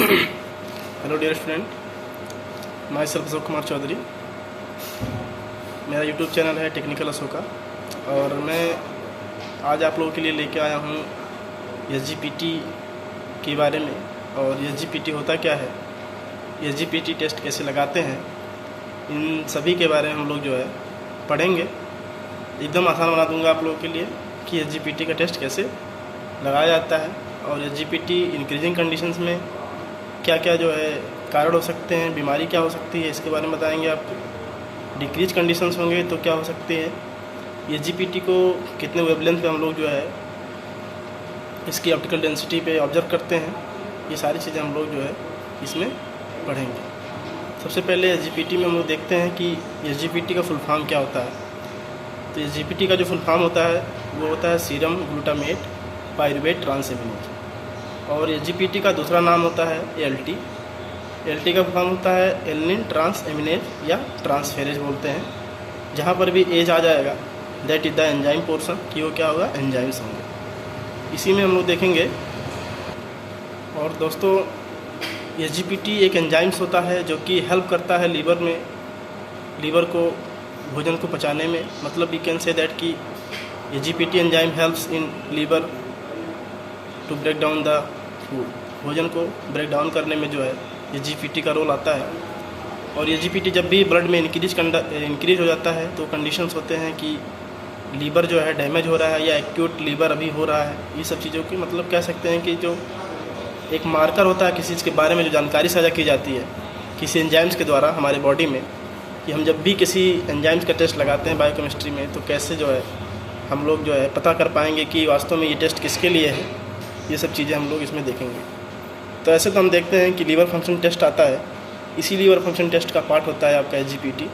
Hello dear student, myself Ashok Kumar Chaudhary. मेरा YouTube channel है technical Ashoka और मैं आज आप लोगों के लिए लेके आया हूँ एसजीपीटी के बारे में। और एसजीपीटी होता क्या है, एसजीपीटी टेस्ट कैसे लगाते हैं, इन सभी के बारे में हम लोग जो है पढ़ेंगे। एकदम आसान बना दूंगा आप लोगों के लिए कि एसजीपीटी का टेस्ट कैसे लगाया जाता है और एसजीपीटी इंक्रीजिंग कंडीशंस में क्या क्या जो है कारण हो सकते हैं, बीमारी क्या हो सकती है, इसके बारे में बताएंगे आपको। डिक्रीज कंडीशंस होंगे तो क्या हो सकती है, एसजीपीटी को कितने वेवलेंथ पे हम लोग जो है इसकी ऑप्टिकल डेंसिटी पे ऑब्जर्व करते हैं, ये सारी चीज़ें हम लोग जो है इसमें पढ़ेंगे। सबसे पहले एसजीपीटी में हम लोग देखते हैं कि एसजीपीटी का फुल फॉर्म क्या होता है। तो एसजीपीटी का जो फुल फॉर्म होता है वो होता है सीरम ग्लूटामेट पाइरुवेट ट्रांसएमिनेज, और एसजीपीटी का दूसरा नाम होता है एलटी। एलटी का फॉर्म होता है एलनिन ट्रांसएमिनेज या ट्रांसफेरेज बोलते हैं। जहाँ पर भी एज आ जाएगा that is the enzyme portion, कि वो क्या होगा, एंजाइम्स होंगे। इसी में हम लोग देखेंगे। और दोस्तों एसजीपीटी एक एंजाइम्स होता है जो कि हेल्प करता है लीवर को भोजन को पचाने में। मतलब वी कैन से दैट कि SGPT enzyme helps in liver to break down the food, भोजन को ब्रेक डाउन करने में जो है एसजीपीटी का रोल आता है। और एसजीपीटी जब भी ब्लड में इंक्रीज हो जाता है तो कंडीशंस होते हैं कि लीवर जो है डैमेज हो रहा है या एक्यूट लीवर अभी हो रहा है। ये सब चीज़ों की मतलब कह सकते हैं कि जो एक मार्कर होता है किसी चीज़ के बारे में जो जानकारी साझा की जाती है किसी एंजाइम्स के द्वारा हमारे बॉडी में, कि हम जब भी किसी एंजाइम्स का टेस्ट लगाते हैं बायोकेमिस्ट्री में तो कैसे जो है हम लोग जो है पता कर पाएंगे कि वास्तव में ये टेस्ट किसके लिए है। ये सब चीज़ें हम लोग इसमें देखेंगे। तो ऐसे तो हम देखते हैं कि लीवर फंक्शन टेस्ट आता है, इसी लीवर फंक्शन टेस्ट का पार्ट होता है आपका एसजीपीटी।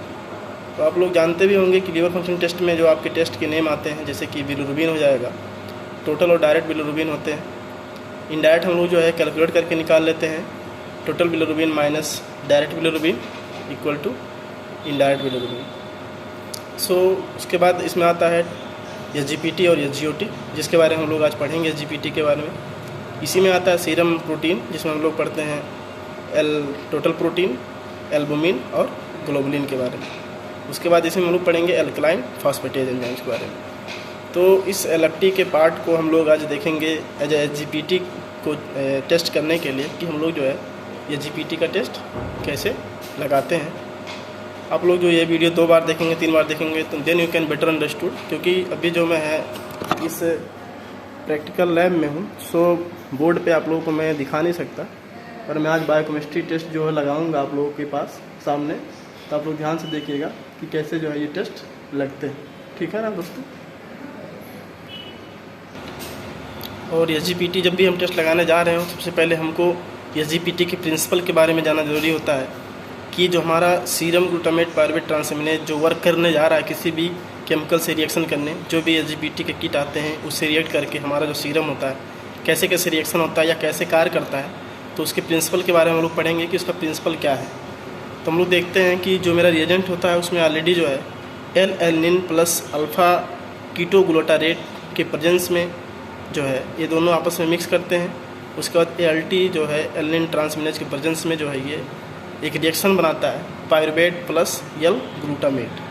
तो आप लोग जानते भी होंगे कि लीवर फंक्शन टेस्ट में जो आपके टेस्ट के नेम आते हैं, जैसे कि बिलिरुबिन हो जाएगा, टोटल और डायरेक्ट बिलिरुबिन होते हैं। इनडायरेक्ट हम लोग जो है कैलकुलेट करके निकाल लेते हैं, total bilirubin minus direct bilirubin equal to indirect bilirubin. So उसके बाद इसमें आता है एसजीपीटी और एसजीओटी, जिसके बारे में हम लोग आज पढ़ेंगे एसजीपीटी के बारे में। इसी में आता है सीरम प्रोटीन, जिसमें हम लोग पढ़ते हैं टोटल प्रोटीन, एल्बुमिन और ग्लोबुलिन के बारे में। उसके बाद इसमें हम लोग पढ़ेंगे एल्कलाइन फॉस्फेटेज एंजाइम्स के बारे में। तो इस एलएफटी के पार्ट को हम लोग आज देखेंगे एज एसजीपीटी को टेस्ट करने के लिए, कि हम लोग जो है एसजीपीटी का टेस्ट कैसे लगाते हैं। आप लोग जो ये वीडियो 2 बार देखेंगे 3 बार देखेंगे तो then you can better understood, क्योंकि अभी जो मैं है इस प्रैक्टिकल लैब में हूँ, सो बोर्ड पे आप लोगों को मैं दिखा नहीं सकता, पर मैं आज बायोकेमिस्ट्री टेस्ट जो है लगाऊंगा आप लोगों के पास सामने। तो आप लोग ध्यान से देखिएगा कि कैसे जो है ये टेस्ट लगते हैं, ठीक है ना दोस्तों। और एसजीपीटी जब भी हम टेस्ट लगाने जा रहे हो, सबसे पहले हमको एसजीपीटी के प्रिंसिपल के बारे में जानना ज़रूरी होता है कि जो हमारा सीरम ग्लूटामेट पाइरुवेट ट्रांसएमिनेज जो वर्क करने जा रहा है किसी भी केमिकल से रिएक्शन करने, जो भी एसजीपीटी के किट आते हैं उससे रिएक्ट करके हमारा जो सीरम होता है कैसे कैसे रिएक्शन होता है या कैसे कार्य करता है, तो उसके प्रिंसिपल के बारे में हम लोग पढ़ेंगे कि उसका प्रिंसिपल क्या है। तो हम लोग देखते हैं कि जो मेरा रिएजेंट होता है उसमें ऑलरेडी जो है एल-एलनिन प्लस अल्फ़ा कीटोग्लूटारेट के प्रेजेंस में जो है ये दोनों आपस में मिक्स करते हैं। उसके बाद एलटी जो है एलनिन ट्रांसएमिनेज के प्रेजेंस में जो है ये एक रिएक्शन बनाता है पाइरुवेट प्लस यल ग्लूटामेट।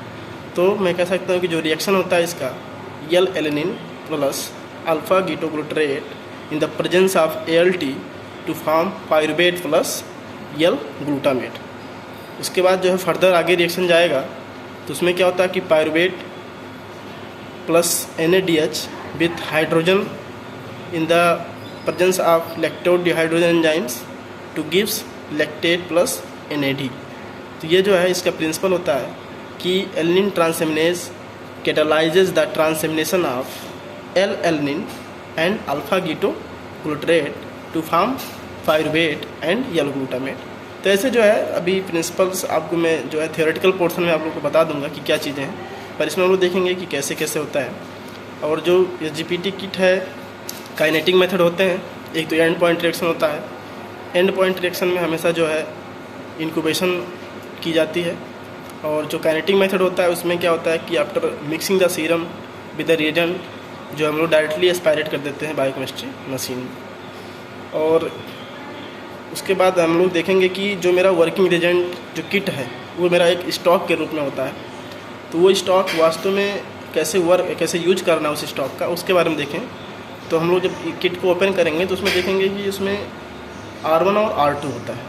तो मैं कह सकता हूँ कि जो रिएक्शन होता है इसका L alanine plus alpha ketoglutarate in the presence of ALT to form pyruvate plus L glutamate. उसके बाद जो है फर्दर आगे रिएक्शन जाएगा तो उसमें क्या होता है कि pyruvate plus NaDH with hydrogen in the presence of lactose dehydrogen enzymes two gives lactate plus NAD। तो ये जो है इसका प्रिंसिपल होता है कि alanine transaminase catalyses the transamination of L alanine and alpha ketoglutarate to form pyruvate and L glutamate. तो ऐसे जो है अभी प्रिंसिपल्स आपको मैं जो है थियोरेटिकल पोर्शन में आप लोगों को बता दूंगा कि क्या चीज़ें हैं, पर इसमें हम लोग देखेंगे कि कैसे कैसे होता है। और जो एसजीपीटी किट है काइनेटिक मेथड होते हैं, एक तो एंड पॉइंट रिएक्शन होता है। एंड पॉइंट रिएक्शन में हमेशा जो है इंक्यूबेशन की जाती है, और जो काइनेटिक मेथड होता है उसमें क्या होता है कि after mixing the serum with the reagent जो हम लोग डायरेक्टली एस्पायरेट कर देते हैं बायोकेमिस्ट्री मशीन। और उसके बाद हम लोग देखेंगे कि जो मेरा वर्किंग रिएजेंट जो किट है वो मेरा एक स्टॉक के रूप में होता है। तो वो स्टॉक वास्तव में कैसे यूज करना है उस स्टॉक का, उसके बारे में देखें। तो हम लोग जब किट को ओपन करेंगे तो उसमें देखेंगे कि उसमें R1 और R2 होता है।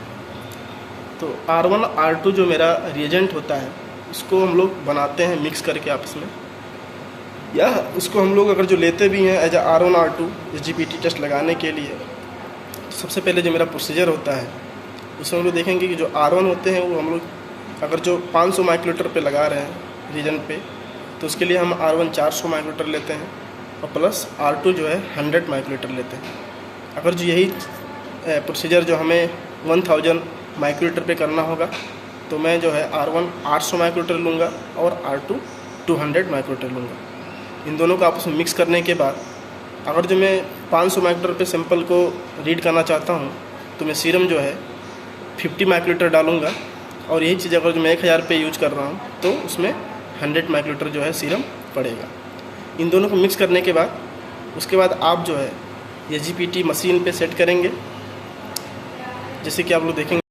तो R1 R2 जो मेरा रिएजेंट होता है उसको हम लोग बनाते हैं मिक्स करके आपस में, या उसको हम लोग अगर जो लेते भी हैं as R1 R2 SGPT test लगाने के लिए, सबसे पहले जो मेरा प्रोसीजर होता है उसमें हम लोग देखेंगे कि जो R1 होते हैं वो हम लोग अगर जो 500 माइक्रोलीटर पे लगा रहे हैं रिएजेंट पे, तो उसके लिए हम R1 400 माइक्रोलीटर लेते हैं और प्लस R2 जो है 100 माइक्रोलीटर लेते हैं। अगर जो यही प्रोसीजर जो हमें 1000 माइक्रोलीटर पे करना होगा तो मैं जो है R1 800 माइक्रोलीटर लूँगा और R2 200 माइक्रोलीटर लूँगा। इन दोनों को आपस में मिक्स करने के बाद अगर जो मैं 500 माइक्रोलीटर पे सैंपल को रीड करना चाहता हूँ तो मैं सीरम जो है 50 माइक्रोलीटर डालूँगा, और यही चीज़ अगर जो मैं 1000 पे यूज कर रहा हूँ तो उसमें 100 माइक्रोलीटर जो है सीरम पड़ेगा। इन दोनों को मिक्स करने के बाद उसके बाद आप जो है SGPT मशीन पे सेट करेंगे, जैसे कि आप लोग देखेंगे।